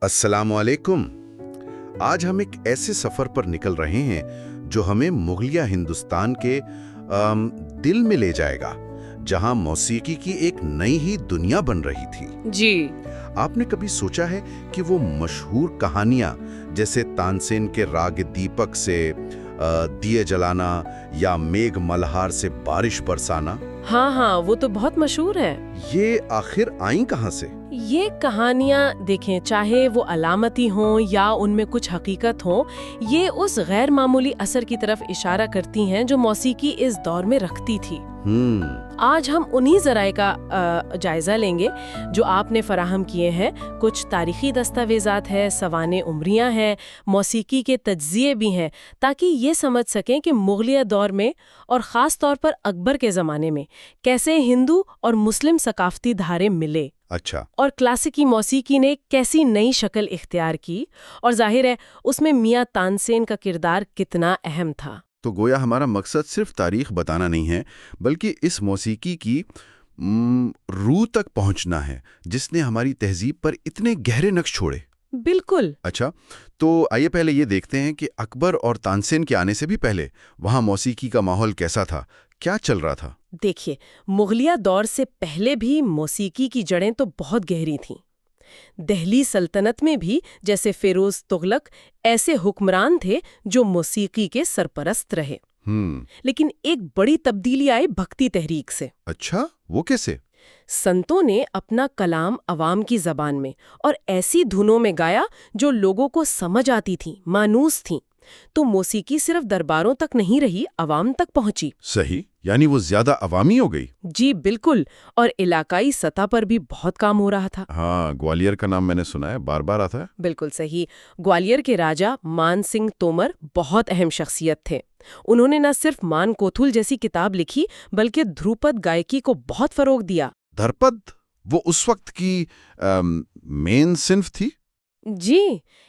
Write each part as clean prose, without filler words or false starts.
السلام علیکم۔ آج ہم ایک ایسے سفر پر نکل رہے ہیں جو ہمیں مغلیہ ہندوستان کے دل میں لے جائے گا، جہاں موسیقی کی ایک نئی ہی دنیا بن رہی تھی۔ جی۔ آپ نے کبھی سوچا ہے کہ وہ مشہور کہانیاں جیسے تانسین کے راگ دیپک سے دیے جلانا یا میگھ ملہار سے بارش برسانا؟ ہاں وہ تو بہت مشہور ہے۔ یہ آخر آئیں کہاں سے؟ یہ کہانیاں دیکھیں، چاہے وہ علامتی ہوں یا ان میں کچھ حقیقت ہوں، یہ اس غیر معمولی اثر کی طرف اشارہ کرتی ہیں جو موسیقی اس دور میں رکھتی تھی۔ آج ہم انہی ذرائع کا جائزہ لیں گے جو آپ نے فراہم کیے ہیں۔ کچھ تاریخی دستاویزات ہیں، سوانح عمریاں ہیں، موسیقی کے تجزیے بھی ہیں، تاکہ یہ سمجھ سکیں کہ مغلیہ دور میں اور خاص طور پر اکبر کے زمانے میں کیسے ہندو اور مسلم ثقافتی دھارے ملے۔ اچھا۔ اور کلاسیکی موسیقی نے کیسی نئی شکل اختیار کی، اور ظاہر ہے اس میں میاں تانسین کا کردار کتنا اہم تھا۔ تو گویا ہمارا مقصد صرف تاریخ بتانا نہیں ہے، بلکہ اس موسیقی کی روح تک پہنچنا ہے جس نے ہماری تہذیب پر اتنے گہرے نقش چھوڑے۔ بالکل۔ اچھا، تو آئیے پہلے یہ دیکھتے ہیں کہ اکبر اور تانسین کے آنے سے بھی پہلے وہاں موسیقی کا ماحول کیسا تھا، کیا چل رہا تھا؟ دیکھیے، مغلیہ دور سے پہلے بھی موسیقی کی جڑیں تو بہت گہری تھیں۔ دہلی سلطنت میں بھی جیسے فیروز تغلق ایسے حکمران تھے جو موسیقی کے سرپرست رہے۔ لیکن ایک بڑی تبدیلی آئی بھکتی تحریک سے۔ اچھا، وہ کیسے؟ سنتوں نے اپنا کلام عوام کی زبان میں اور ایسی دھنوں میں گایا جو لوگوں کو سمجھ آتی تھیں، مانوس تھیں۔ تو موسیقی صرف درباروں تک نہیں رہی، عوام تک پہنچی۔ صحیح، یعنی وہ زیادہ عوامی ہو گئی۔ جی بالکل، اور علاقائی سطح پر بھی بہت کام ہو رہا تھا۔ ہاں، گوالیئر کا نام میں نے سنا ہے، بار بار آتا ہے۔ بالکل صحیح۔ گوالیئر کے راجا مان سنگھ تومر بہت اہم شخصیت تھے۔ انہوں نے نہ صرف مان کوتھل جیسی کتاب لکھی بلکہ دھروپد گائکی کو بہت فروغ دیا۔ دھرپد وہ اس وقت کی مین صنف تھی؟ جی،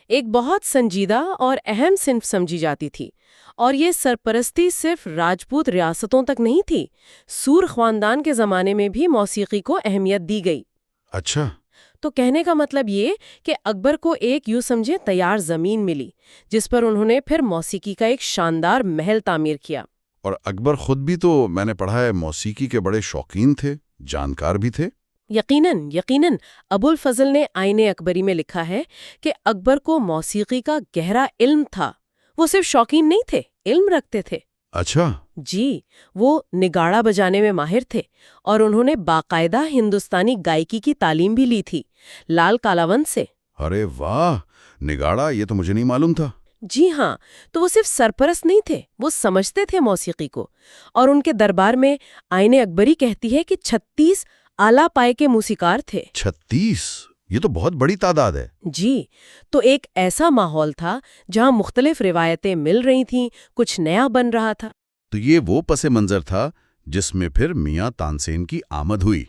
ایک بہت سنجیدہ اور اہم صنف سمجھی جاتی تھی، اور یہ سرپرستی صرف راجپوت ریاستوں تک نہیں تھی۔ سور خاندان کے زمانے میں بھی موسیقی کو اہمیت دی گئی۔ اچھا۔ تو کہنے کا مطلب یہ کہ اکبر کو ایک یوں سمجھے تیار زمین ملی جس پر انہوں نے پھر موسیقی کا ایک شاندار محل تعمیر کیا۔ اور اکبر خود بھی تو میں نے پڑھا ہے موسیقی کے بڑے شوقین تھے، جانکار بھی تھے۔ یقیناً ابو الفضل نے آئین اکبری میں لکھا ہے کہ اکبر کو موسیقی کا گہرا علم تھا۔ وہ صرف شوقین نہیں تھے، علم رکھتے تھے۔ اچھا۔ جی، وہ نگاڑا بجانے میں ماہر تھے، اور انہوں نے باقاعدہ ہندوستانی گائکی کی تعلیم بھی لی تھی، لال کالاوند سے۔ ارے واہ، نگاڑا، یہ تو مجھے نہیں معلوم تھا۔ جی ہاں، تو وہ صرف سرپرست نہیں تھے، وہ سمجھتے تھے موسیقی کو، اور ان کے دربار میں آئین اکبری کہتی ہے کہ 36 اعلیٰ پائے کے موسیقار تھے۔ 36؟ یہ تو بہت بڑی تعداد ہے۔ جی، تو ایک ایسا ماحول تھا جہاں مختلف روایتیں مل رہی تھیں، کچھ نیا بن رہا تھا۔ تو یہ وہ پس منظر تھا جس میں پھر میاں تانسین کی آمد ہوئی۔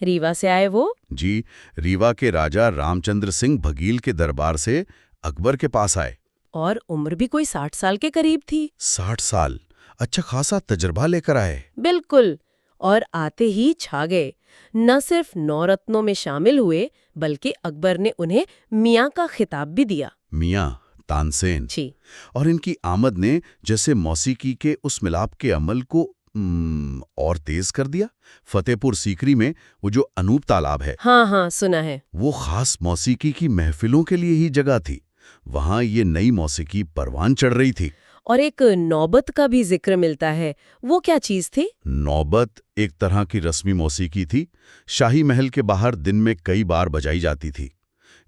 ریوا سے آئے وہ؟ جی، ریوا کے راجا رام چندر سنگھ بھگیل کے دربار سے اکبر کے پاس آئے۔ اور عمر بھی کوئی 60 سال کے قریب تھی۔ 60 سال؟ اچھا خاصا تجربہ لے کر آئے۔ بالکل، اور آتے ہی چھا گئے۔ نہ صرف 9 رتنوں میں شامل ہوئے بلکہ اکبر نے انہیں میاں کا خطاب بھی دیا۔ میاں تانسین۔ جی۔ اور ان کی آمد نے جیسے موسیقی کے اس ملاپ کے عمل کو اور تیز کر دیا۔ فتح پور سیکری میں وہ جو انوپ تالاب ہے، ہاں سنا ہے۔ وہ خاص موسیقی کی محفلوں کے لیے ہی جگہ تھی۔ وہاں یہ نئی موسیقی پروان چڑھ رہی تھی۔ اور ایک نوبت کا بھی ذکر ملتا ہے، وہ کیا چیز تھی؟ نوبت ایک طرح کی رسمی موسیقی تھی، شاہی محل کے باہر دن میں کئی بار بجائی جاتی تھی۔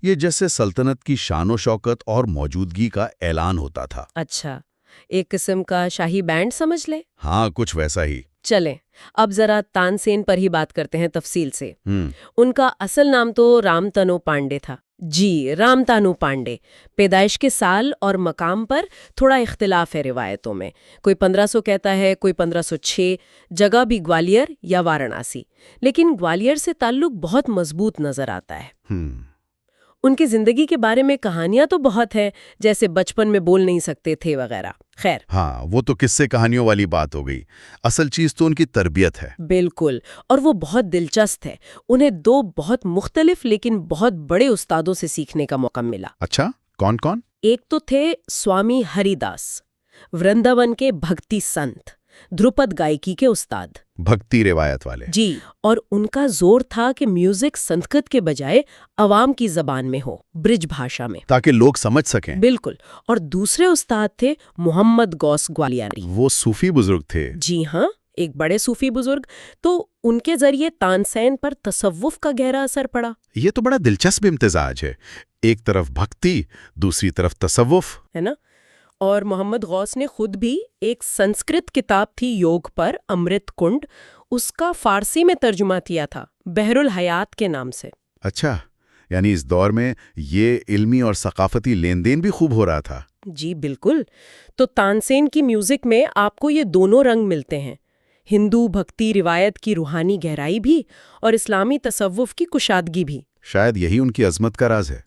یہ جیسے سلطنت کی شان و شوکت اور موجودگی کا اعلان ہوتا تھا۔ اچھا، ایک قسم کا شاہی بینڈ سمجھ لے۔ ہاں، کچھ ویسا ہی۔ چلیں اب ذرا تانسین پر ہی بات کرتے ہیں تفصیل سے۔ ان کا اصل نام تو رام تنو پانڈے تھا۔ جی، رام تانو پانڈے۔ پیدائش کے سال اور مقام پر تھوڑا اختلاف ہے روایتوں میں، کوئی 1500 کہتا ہے، کوئی 1506۔ جگہ بھی گوالیئر یا وارانسی، لیکن گوالیئر سے تعلق بہت مضبوط نظر آتا ہے۔ ان کی زندگی کے بارے میں کہانیاں تو بہت ہیں، جیسے بچپن میں بول نہیں سکتے تھے وغیرہ. خیر، ہاں وہ تو قصے کہانیوں والی بات ہو گئی. اصل چیز تو ان کی تربیت ہے. بالکل، اور وہ بہت دلچسپ ہے. انہیں 2 بہت مختلف لیکن بہت بڑے استادوں سے سیکھنے کا موقع ملا. اچھا، کون کون؟ ایک تو تھے سوامی ہری داس، ورنداون کے بھکتی سنت، دھروپد گائکی کے استاد. بھکتی روایت والے. جی، اور ان کا زور تھا کہ میوزک سنسکرت کے بجائے عوام کی زبان میں ہو، برج بھاشا میں، تاکہ لوگ سمجھ سکیں. بالکل. اور دوسرے استاد تھے محمد غوث گوالیاری. وہ صوفی بزرگ تھے. جی ہاں، ایک بڑے صوفی بزرگ. تو ان کے ذریعے تانسین پر تصوف کا گہرا اثر پڑا. یہ تو بڑا دلچسپ امتزاج ہے، ایک طرف بھکتی، دوسری طرف تصوف. ہے نا؟ اور محمد غوث نے خود بھی ایک سنسکرت کتاب تھی یوگ پر، امرت کنڈ، اس کا فارسی میں ترجمہ کیا تھا بحر الحیات کے نام سے. اچھا، یعنی اس دور میں یہ علمی اور ثقافتی لین دین بھی خوب ہو رہا تھا. جی بالکل. تو تانسین کی میوزک میں آپ کو یہ دونوں رنگ ملتے ہیں، ہندو بھکتی روایت کی روحانی گہرائی بھی اور اسلامی تصوف کی کشادگی بھی. شاید یہی ان کی عظمت کا راز ہے،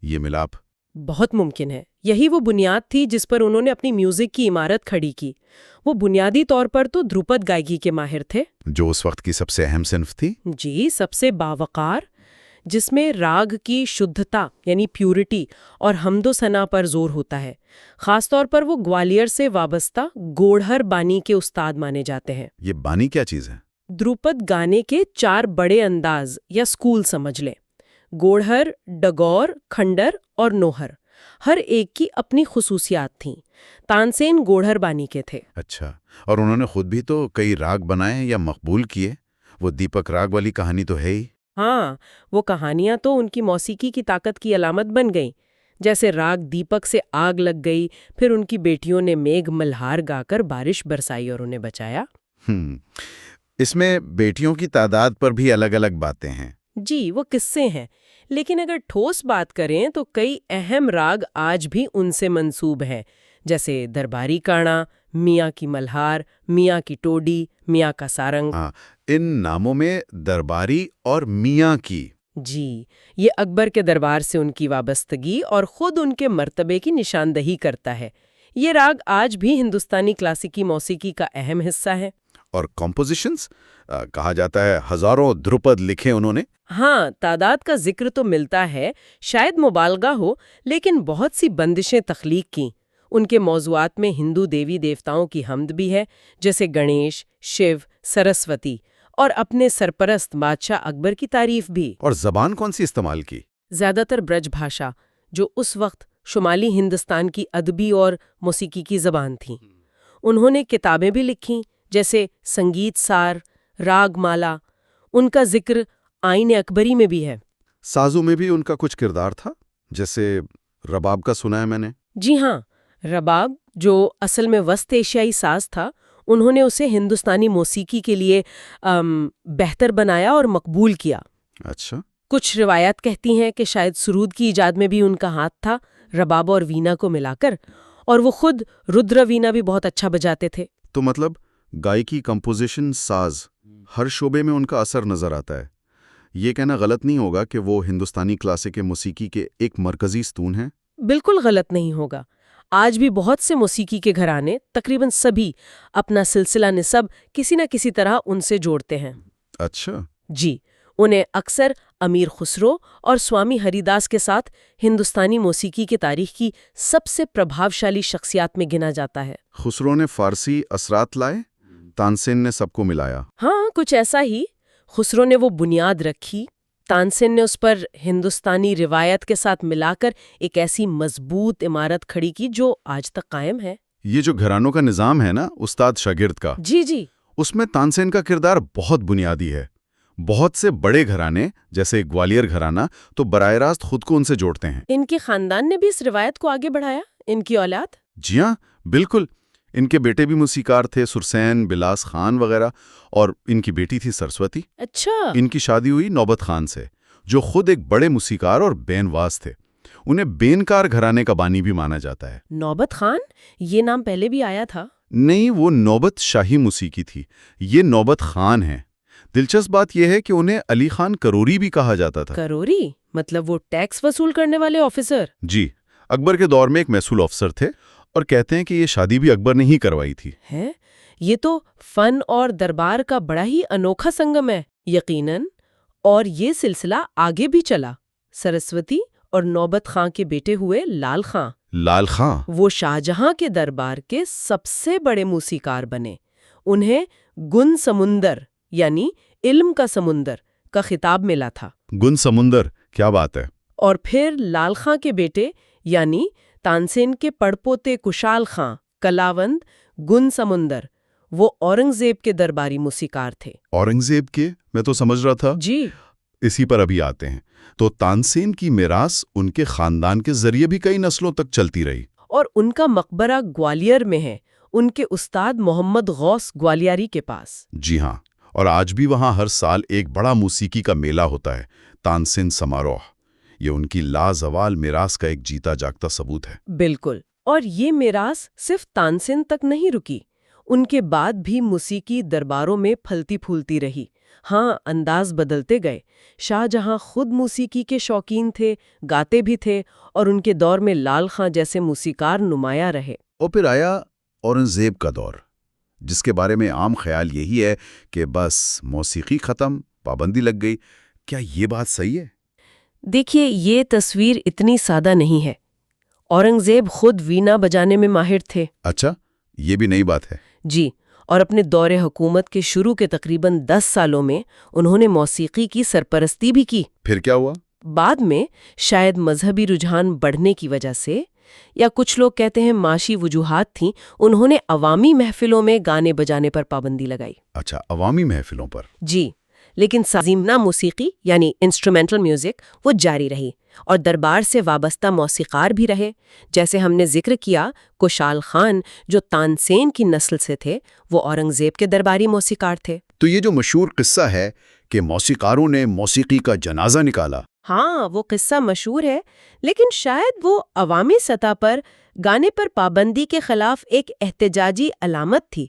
یہ ملاپ. بہت ممکن ہے یہی وہ بنیاد تھی جس پر انہوں نے اپنی میوزک کی عمارت کھڑی کی. وہ بنیادی طور پر تو دھروپد گائیکی کے ماہر تھے، جو اس وقت کی سب سے اہم صنف تھی. جی، سب سے باوقار، جس میں راگ کی شدھتا یعنی پیورٹی اور حمد و ثنا پر زور ہوتا ہے. خاص طور پر وہ گوالیار سے وابستہ گوڑھر بانی کے استاد مانے جاتے ہیں. یہ بانی کیا چیز ہے؟ دھروپد گانے کے 4 بڑے انداز یا سکول سمجھ لیں: گوڑھر، ڈگور، کھنڈر اور نوہر. ہر ایک کی اپنی خصوصیات تھیں. تانسین گوڑھر بانی کے تھے. اچھا، اور انہوں نے خود بھی تو کئی راگ بنائے یا مقبول کیے. وہ دیپک راگ والی کہانی تو ہے ہی. ہاں، وہ کہانیاں تو ان کی موسیقی کی طاقت کی علامت بن گئیں. جیسے راگ دیپک سے آگ لگ گئی، پھر ان کی بیٹیوں نے میگھ ملہار گا کر بارش برسائی اور انہیں بچایا. اس میں بیٹیوں کی تعداد پر بھی الگ الگ باتیں ہیں. جی، وہ قصے ہیں، لیکن اگر ٹھوس بات کریں تو کئی اہم راگ آج بھی ان سے منسوب ہیں، جیسے درباری کاڑا، میاں کی ملہار، میاں کی ٹوڈی، میاں کا سارنگ. ان ناموں میں درباری اور میاں کی. جی، یہ اکبر کے دربار سے ان کی وابستگی اور خود ان کے مرتبے کی نشاندہی کرتا ہے. یہ راگ آج بھی ہندوستانی کلاسیکی موسیقی کا اہم حصہ ہے. اور کمپوزیشنز، کہا جاتا ہے ہزاروں دھروپد لکھے انہوں نے. ہاں، تعداد کا ذکر تو ملتا ہے، شاید مبالغہ ہو، لیکن بہت سی بندشیں تخلیق کیں. ان کے موضوعات میں ہندو دیوی دیوتاؤں کی حمد بھی ہے، جیسے گنیش، شیو، سرسوتی، اور اپنے سرپرست بادشاہ اکبر کی تعریف بھی. اور زبان کون سی استعمال کی؟ زیادہ تر برج بھاشا، جو اس وقت شمالی ہندوستان کی ادبی اور موسیقی کی زبان تھی. انہوں نے کتابیں بھی لکھیں، جیسے سنگیت سار، راگ مالا. ان کا ذکر آئین اکبری میں بھی ہے. سازوں میں بھی ان کا کچھ کردار تھا، جیسے رباب کا سنا ہے میں نے. جی ہاں، رباب، جو اصل میں وسط ایشیائی ساز تھا، انہوں نے اسے ہندوستانی موسیقی کے لیے بہتر بنایا اور مقبول کیا. اچھا. کچھ روایات کہتی ہیں کہ شاید سرود کی ایجاد میں بھی ان کا ہاتھ تھا، رباب اور وینا کو ملا کر. اور وہ خود رودر وینا بھی بہت اچھا بجاتے تھے. تو مطلب گائیکی، کمپوزیشن، ساز، ہر شعبے میں ان کا اثر نظر آتا ہے. یہ کہنا غلط نہیں ہوگا کہ وہ ہندوستانی کلاسیکی موسیقی کے ایک مرکزی ستون ہیں. بالکل غلط نہیں ہوگا. آج بھی بہت سے موسیقی کے گھرانے، تقریباً سبھی، اپنا سلسلہ نسب کسی نہ کسی طرح ان سے جوڑتے ہیں. اچھا. جی، انہیں اکثر امیر خسرو اور سوامی ہری داس کے ساتھ ہندوستانی موسیقی کی تاریخ کی سب سے پربھاوشالی شخصیات میں گنا جاتا ہے. خسرو نے فارسی اثرات لائے، تانسین نے سب کو ملایا. ہاں، کچھ ایسا ہی. خسرو نے وہ بنیاد رکھی، تانسین نے اس پر ہندوستانی روایت کے ساتھ ملا کر ایک ایسی مضبوط عمارت کھڑی کی جو آج تک قائم ہے. یہ جو گھرانوں کا نظام ہے نا، استاد شاگرد کا، جی جی، اس میں تانسین کا کردار بہت بنیادی ہے. بہت سے بڑے گھرانے جیسے گوالیار گھرانہ تو براہ راست خود کو ان سے جوڑتے ہیں. ان کے خاندان نے بھی اس روایت کو آگے بڑھایا، ان کی اولاد. جی ہاں، بالکل. ان کے بیٹے بھی موسیقار تھے، سرسین، بلاس خان وغیرہ، اور ان کی بیٹی تھی سرسوتی. اچھا. ان کی شادی ہوئی نوبت خان سے، جو خود ایک بڑے موسیقار اور بینواز تھے. انہیں بینکار گھرانے کا بانی بھی مانا جاتا ہے. نوبت خان، یہ نام پہلے بھی آیا تھا. نہیں، وہ نوبت شاہی موسیقی تھی، یہ نوبت خان ہے. دلچسپ بات یہ ہے کہ انہیں علی خان کروری بھی کہا جاتا تھا. کروری مطلب وہ ٹیکس وصول کرنے والے آفیسر؟ جی، اکبر کے دور میں ایک محصول افسر تھے اور کہتے ہیں کہ یہ شادی بھی اکبر نے ہی کروائی تھی۔ ہے یہ تو فن اور دربار کا بڑا ہی انوکھا سنگم ہے یقیناً۔ اور یہ سلسلہ آگے بھی چلا۔ سرسوتی اور نوبت خاں کے بیٹے ہوئے لال خاں۔ لال خاں وہ شاہجہاں کے دربار کے سب سے بڑے موسیقار بنے۔ انہیں گن سمندر یعنی علم کا سمندر کا خطاب ملا تھا۔ گن سمندر، کیا بات ہے! اور پھر لال خاں کے بیٹے یعنی تانسین کے پڑپوتے کشال خاں کلاوند گن سمندر، وہ اورنگزیب کے درباری موسیقار تھے۔ اورنگزیب کے؟ میں تو سمجھ رہا تھا۔ جی اسی پر ابھی آتے ہیں۔ تو تانسین کی میراث ان کے خاندان کے ذریعے بھی کئی نسلوں تک چلتی رہی۔ اور ان کا مقبرہ گوالیار میں ہے، ان کے استاد محمد غوث گوالیاری کے پاس۔ جی ہاں، اور آج بھی وہاں ہر سال ایک بڑا موسیقی کا میلہ ہوتا ہے، تانسین سماروہ۔ یہ ان کی لازوال میراث کا ایک جیتا جاگتا ثبوت ہے۔ بالکل، اور یہ میراث صرف تانسین تک نہیں رکی، ان کے بعد بھی موسیقی درباروں میں پھلتی پھولتی رہی۔ ہاں، انداز بدلتے گئے۔ شاہ جہاں خود موسیقی کے شوقین تھے، گاتے بھی تھے، اور ان کے دور میں لال خاں جیسے موسیقار نمایاں رہے۔ اور پھر آیا اورنگزیب کا دور، جس کے بارے میں عام خیال یہی ہے کہ بس موسیقی ختم، پابندی لگ گئی۔ کیا یہ بات صحیح ہے؟ دیکھیے، یہ تصویر اتنی سادہ نہیں ہے۔ اورنگزیب خود وینا بجانے میں ماہر تھے۔ اچھا، یہ بھی نئی بات ہے۔ جی، اور اپنے دور حکومت کے شروع کے تقریباً 10 سالوں میں انہوں نے موسیقی کی سرپرستی بھی کی۔ پھر کیا ہوا؟ بعد میں شاید مذہبی رجحان بڑھنے کی وجہ سے، یا کچھ لوگ کہتے ہیں معاشی وجوہات تھیں، انہوں نے عوامی محفلوں میں گانے بجانے پر پابندی لگائی۔ اچھا، عوامی محفلوں پر؟ جی، لیکن سازیمنا موسیقی یعنی انسٹرومنٹل میوزک وہ جاری رہی، اور دربار سے وابستہ موسیقار بھی رہے۔ جیسے ہم نے ذکر کیا، کشال خان جو تانسین کی نسل سے تھے، وہ اورنگزیب کے درباری موسیقار تھے۔ تو یہ جو مشہور قصہ ہے کہ موسیقاروں نے موسیقی کا جنازہ نکالا، ہاں، وہ قصہ مشہور ہے، لیکن شاید وہ عوامی سطح پر گانے پر پابندی کے خلاف ایک احتجاجی علامت تھی۔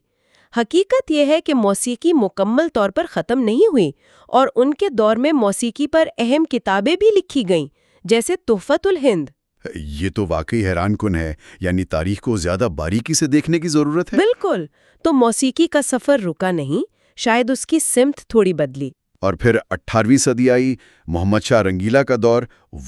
حقیقت یہ ہے کہ موسیقی مکمل طور پر ختم نہیں ہوئی، اور ان کے دور میں موسیقی پر اہم کتابیں بھی لکھی گئیں، جیسے تحفۃ الہند۔ یہ تو واقعی حیران کن ہے، یعنی تاریخ کو زیادہ باریکی سے دیکھنے کی ضرورت ہے۔ بالکل، تو موسیقی کا سفر رکا نہیں، شاید اس کی سمت تھوڑی بدلی۔ اور پھر 18ویں صدی آئی، محمد شاہ رنگیلا کا دور،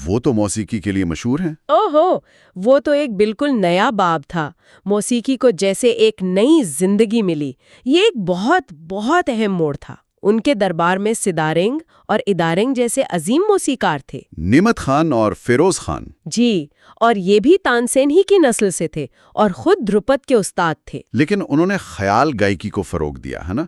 وہ تو موسیقی کے لیے مشہور ہیں۔ اوہو، وہ تو ایک بالکل نیا باب تھا۔ موسیقی کو جیسے ایک نئی زندگی ملی۔ یہ ایک بہت بہت اہم موڑ تھا۔ ان کے دربار میں سدارنگ اور ادارنگ جیسے عظیم موسیقار تھے۔ نعمت خان اور فیروز خان۔ جی، اور یہ بھی تانسین ہی کی نسل سے تھے اور خود دھروپد کے استاد تھے۔ لیکن انہوں نے خیال گائکی کو فروغ دیا ہے نا؟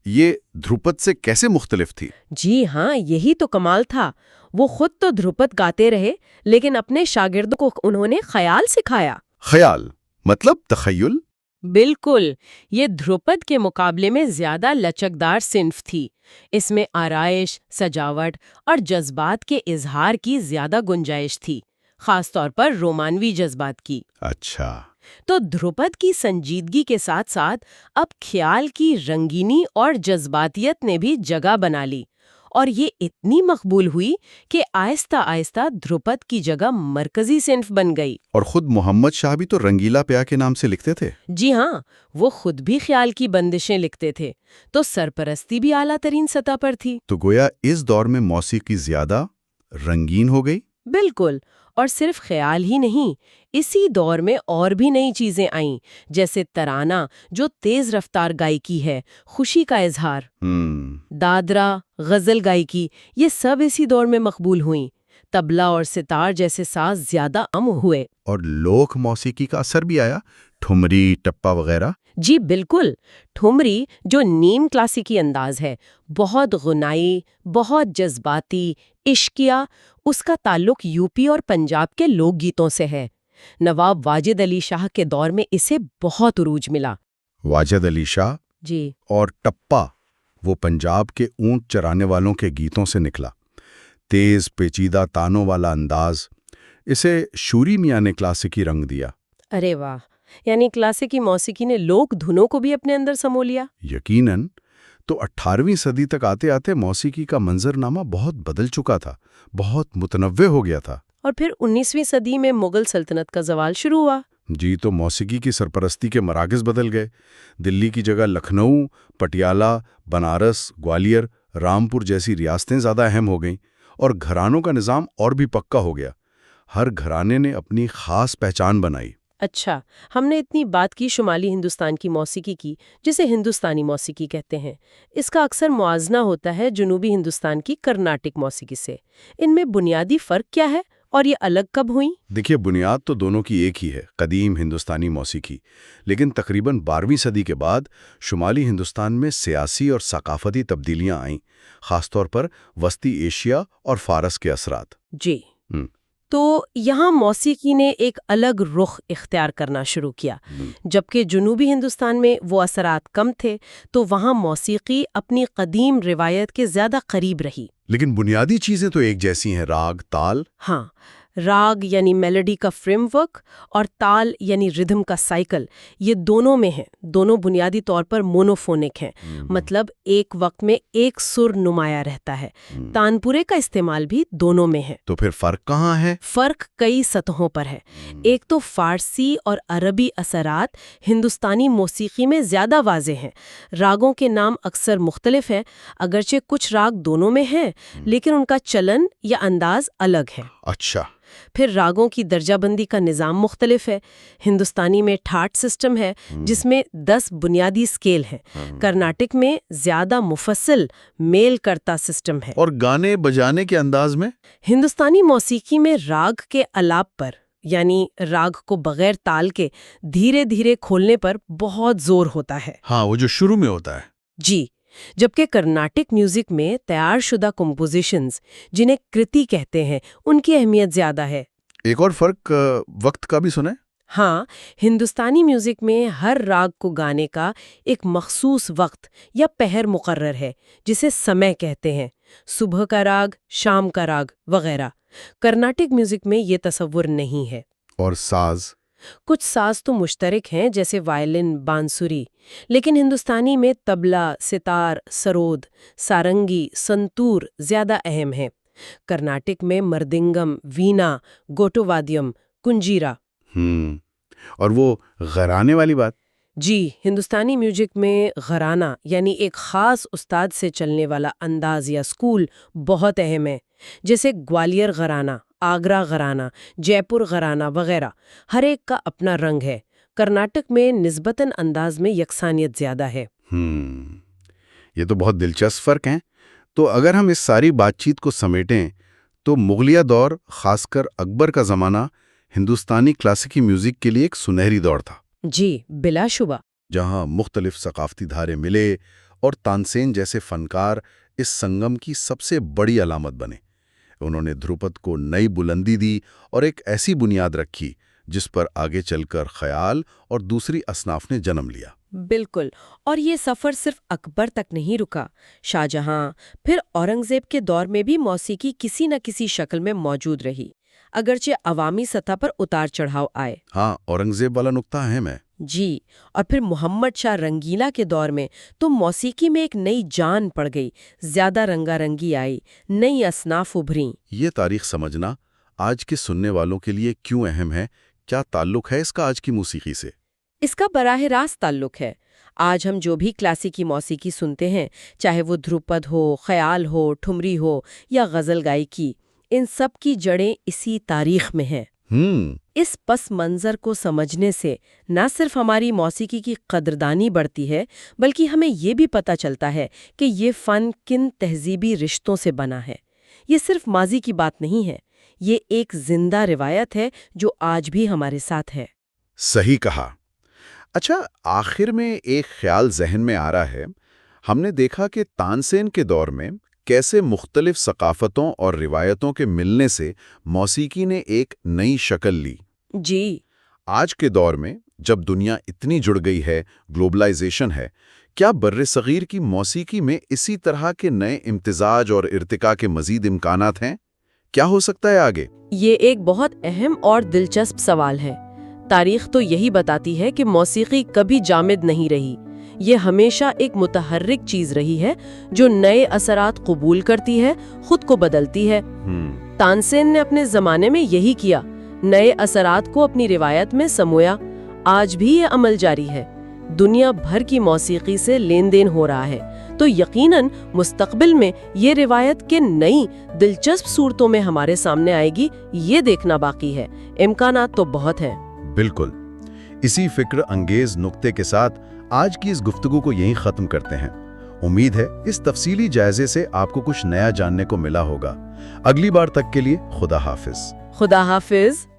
یہ دھروپد سے کیسے مختلف تھی؟ جی ہاں، یہی تو کمال تھا۔ وہ خود تو دھروپد گاتے رہے، لیکن اپنے شاگردوں کو انہوں نے خیال سکھایا۔ خیال مطلب تخیل؟ بالکل، یہ دھروپد کے مقابلے میں زیادہ لچکدار صنف تھی۔ اس میں آرائش، سجاوٹ اور جذبات کے اظہار کی زیادہ گنجائش تھی، خاص طور پر رومانوی جذبات کی۔ اچھا، تو دھروپد کی سنجیدگی کے ساتھ ساتھ اب خیال کی رنگینی اور جذباتیت نے بھی جگہ بنا لی، اور یہ اتنی مقبول ہوئی کہ آہستہ آہستہ دھروپد کی جگہ مرکزی صنف بن گئی۔ اور خود محمد شاہ بھی تو رنگیلا پیا کے نام سے لکھتے تھے۔ جی ہاں، وہ خود بھی خیال کی بندشیں لکھتے تھے، تو سرپرستی بھی اعلیٰ ترین سطح پر تھی۔ تو گویا اس دور میں موسیقی زیادہ رنگین ہو گئی؟ بالکل، اور صرف خیال ہی نہیں، اسی دور میں اور بھی نئی چیزیں آئیں، جیسے ترانہ جو تیز رفتار گائیکی ہے، خوشی کا اظہار، دادرا، غزل گائیکی، یہ سب اسی دور میں مقبول ہوئیں۔ طبلہ اور ستار جیسے ساز زیادہ عام ہوئے۔ اور لوک موسیقی کا اثر بھی آیا، ٹھمری، ٹپا وغیرہ؟ جی بالکل، ٹھمری جو نیم کلاسیکی انداز ہے، بہت غنائی، بہت جذباتی، عشقیہ، اس کا تعلق یوپی اور پنجاب کے لوک گیتوں سے ہے۔ نواب واجد علی شاہ کے دور میں اسے بہت عروج ملا۔ واجد علی شاہ جی، اور ٹپا وہ پنجاب کے اونٹ چرانے والوں کے گیتوں سے نکلا۔ تیز پیچیدہ تانوں والا انداز، اسے شوری میاں نے کلاسیکی رنگ دیا۔ ارے واہ، یعنی کلاسیکی موسیقی نے لوک دھنوں کو بھی اپنے اندر سمو لیا۔ یقیناً، تو 18ویں صدی تک آتے آتے موسیقی کا منظرنامہ بہت بدل چکا تھا، بہت متنوع ہو گیا تھا۔ اور پھر 19ویں صدی میں مغل سلطنت کا زوال شروع ہوا۔ جی، تو موسیقی کی سرپرستی کے مراکز بدل گئے۔ دلی کی جگہ لکھنؤ، پٹیالہ، بنارس، گوالیر، رامپور جیسی ریاستیں زیادہ اہم ہو گئیں، اور گھرانوں کا نظام اور بھی پکا ہو گیا۔ ہر گھرانے نے اپنی خاص پہچان بنائی۔ اچھا، ہم نے اتنی بات کی شمالی ہندوستان کی موسیقی کی، جسے ہندوستانی موسیقی کہتے ہیں۔ اس کا اکثر موازنہ ہوتا ہے جنوبی ہندوستان کی کرناٹک موسیقی سے۔ ان میں بنیادی فرق کیا ہے اور یہ الگ کب ہوئیں؟ دیکھیے، بنیاد تو دونوں کی ایک ہی ہے، قدیم ہندوستانی موسیقی، لیکن تقریباً 12ویں صدی کے بعد شمالی ہندوستان میں سیاسی اور ثقافتی تبدیلیاں آئیں، خاص طور پر وسطی ایشیا اور فارس کے اثرات۔ جی، تو یہاں موسیقی نے ایک الگ رخ اختیار کرنا شروع کیا۔ جبکہ جنوبی ہندوستان میں وہ اثرات کم تھے، تو وہاں موسیقی اپنی قدیم روایت کے زیادہ قریب رہی۔ لیکن بنیادی چیزیں تو ایک جیسی ہیں، راگ، تال۔ ہاں، راگ یعنی میلوڈی کا فریم ورک اور تال یعنی ردھم کا سائیکل، یہ دونوں میں ہیں۔ دونوں بنیادی طور پر مونوفونک ہیں، مطلب ایک وقت میں ایک سر نمایاں رہتا ہے۔ تانپورے کا استعمال بھی دونوں میں ہے۔ تو پھر فرق کہاں ہے؟ فرق کئی سطحوں پر ہے۔ ایک تو فارسی اور عربی اثرات ہندوستانی موسیقی میں زیادہ واضح ہیں۔ راگوں کے نام اکثر مختلف ہیں، اگرچہ کچھ راگ دونوں میں ہیں، لیکن ان کا چلن یا انداز الگ ہے۔ اچھا۔ پھر راگوں کی درجہ بندی کا نظام مختلف ہے۔ ہندوستانی میں ٹھاٹ سسٹم ہے، جس میں 10 بنیادی سکیل ہیں۔ کرناٹک میں زیادہ مفصل میل کرتا سسٹم ہے۔ اور گانے بجانے کے انداز میں؟ ہندوستانی موسیقی میں راگ کے الاپ پر، یعنی راگ کو بغیر تال کے دھیرے دھیرے کھولنے پر بہت زور ہوتا ہے۔ ہاں، وہ جو شروع میں ہوتا ہے۔ جی، جبکہ کرناٹک میوزک میں تیار شدہ کمپوزیشنز، جنہیں کرتی کہتے ہیں، ان کی اہمیت زیادہ ہے۔ ایک اور فرق وقت کا بھی سنیں۔ ہاں، ہندوستانی میوزک میں ہر راگ کو گانے کا ایک مخصوص وقت یا پہر مقرر ہے، جسے سمے کہتے ہیں۔ صبح کا راگ، شام کا راگ وغیرہ۔ کرناٹک میوزک میں یہ تصور نہیں ہے۔ اور ساز؟ کچھ ساز تو مشترک ہیں، جیسے وائلن، بانسری، لیکن ہندوستانی میں طبلہ، ستار، سرود، سارنگی، سنتور زیادہ اہم ہیں۔ کرناٹک میں مردنگم، وینا، گوٹو وادیم، کنجیرا۔ اور وہ غرانے والی بات؟ جی، ہندوستانی میوزک میں غرانہ یعنی ایک خاص استاد سے چلنے والا انداز یا اسکول بہت اہم ہے، جیسے گوالیر غرانہ، آگرہ غرانہ، جے پور غرانہ وغیرہ۔ ہر ایک کا اپنا رنگ ہے۔ کرناٹک میں نسبتاً انداز میں یکسانیت زیادہ ہے۔ یہ تو بہت دلچسپ فرق ہیں۔ تو اگر ہم اس ساری بات چیت کو سمیٹیں تو مغلیہ دور، خاص کر اکبر کا زمانہ، ہندوستانی کلاسیکی میوزک کے لیے ایک سنہری دور تھا۔ جی، بلا شبہ۔ جہاں مختلف ثقافتی دھارے ملے اور تانسین جیسے فنکار اس سنگم کی سب سے بڑی علامت بنے۔ انہوں نے دھروپد کو نئی بلندی دی اور ایک ایسی بنیاد رکھی جس پر آگے چل کر خیال اور دوسری اصناف نے جنم لیا۔ بالکل، اور یہ سفر صرف اکبر تک نہیں رکا۔ شاہ جہاں، پھر اورنگزیب کے دور میں بھی موسیقی کسی نہ کسی شکل میں موجود رہی، اگرچہ عوامی سطح پر اتار چڑھاؤ آئے۔ ہاں، اورنگزیب والا نقطہ اہم ہے۔ جی، اور پھر محمد شاہ رنگیلا کے دور میں تو موسیقی میں ایک نئی جان پڑ گئی، زیادہ رنگا رنگی آئی، نئی اصناف ابھریں۔ یہ تاریخ سمجھنا آج کے سننے والوں کے لیے کیوں اہم ہے؟ کیا تعلق ہے اس کا آج کی موسیقی سے؟ اس کا براہ راست تعلق ہے۔ آج ہم جو بھی کلاسیکی موسیقی سنتے ہیں، چاہے وہ دھروپد ہو، خیال ہو، ٹھمری ہو یا غزل گائیکی، ان سب کی جڑیں اسی تاریخ میں ہیں۔ اس پس منظر کو سمجھنے سے نہ صرف ہماری موسیقی کی قدردانی بڑھتی ہے، بلکہ ہمیں یہ بھی پتہ چلتا ہے کہ یہ فن کن تہذیبی رشتوں سے بنا ہے۔ یہ صرف ماضی کی بات نہیں ہے، یہ ایک زندہ روایت ہے جو آج بھی ہمارے ساتھ ہے۔ صحیح کہا۔ اچھا، آخر میں ایک خیال ذہن میں آ رہا ہے۔ ہم نے دیکھا کہ تانسین کے دور میں کیسے مختلف ثقافتوں اور روایتوں کے ملنے سے موسیقی نے ایک نئی شکل لی۔ جی، آج کے دور میں جب دنیا اتنی جڑ گئی ہے، گلوبلائزیشن ہے، کیا برصغیر کی موسیقی میں اسی طرح کے نئے امتزاج اور ارتقاء کے مزید امکانات ہیں؟ کیا ہو سکتا ہے آگے؟ یہ ایک بہت اہم اور دلچسپ سوال ہے۔ تاریخ تو یہی بتاتی ہے کہ موسیقی کبھی جامد نہیں رہی۔ یہ ہمیشہ ایک متحرک چیز رہی ہے جو نئے اثرات قبول کرتی ہے، خود کو بدلتی ہے۔ تانسین نے اپنے زمانے میں یہی کیا، نئے اثرات کو اپنی روایت میں سمویا۔ آج بھی یہ عمل جاری ہے، دنیا بھر کی موسیقی سے لین دین ہو رہا ہے، تو یقیناً مستقبل میں یہ روایت کے نئی دلچسپ صورتوں میں ہمارے سامنے آئے گی، یہ دیکھنا باقی ہے۔ امکانات تو بہت ہیں۔ بالکل، اسی فکر انگیز نقطے کے ساتھ آج کی اس گفتگو کو یہیں ختم کرتے ہیں۔ امید ہے اس تفصیلی جائزے سے آپ کو کچھ نیا جاننے کو ملا ہوگا۔ اگلی بار تک کے لیے خدا حافظ۔ خدا حافظ۔